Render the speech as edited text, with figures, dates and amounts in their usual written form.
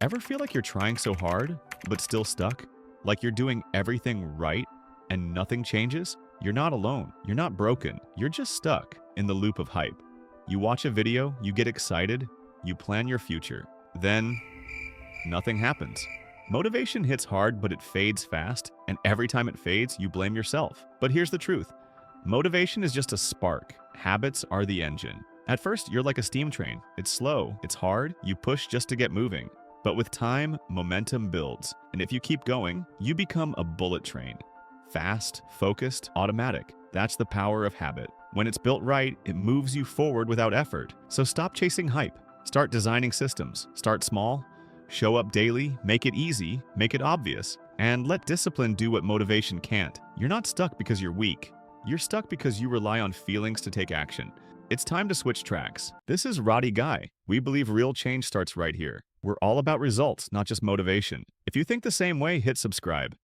Ever feel like you're trying so hard, but still stuck? Like you're doing everything right and nothing changes? You're not alone. You're not broken. You're just stuck in the loop of hype. You watch a video, you get excited, you plan your future. Then, nothing happens. Motivation hits hard, but it fades fast, and every time it fades, you blame yourself. But here's the truth. Motivation is just a spark. Habits are the engine. At first, you're like a steam train. It's slow, it's hard, you push just to get moving. But with time, momentum builds. And if you keep going, you become a bullet train. Fast, focused, automatic. That's the power of habit. When it's built right, it moves you forward without effort. So stop chasing hype. Start designing systems. Start small. Show up daily. Make it easy. Make it obvious. And let discipline do what motivation can't. You're not stuck because you're weak. You're stuck because you rely on feelings to take action. It's time to switch tracks. This is Roddy Guy. We believe real change starts right here. We're all about results, not just motivation. If you think the same way, hit subscribe.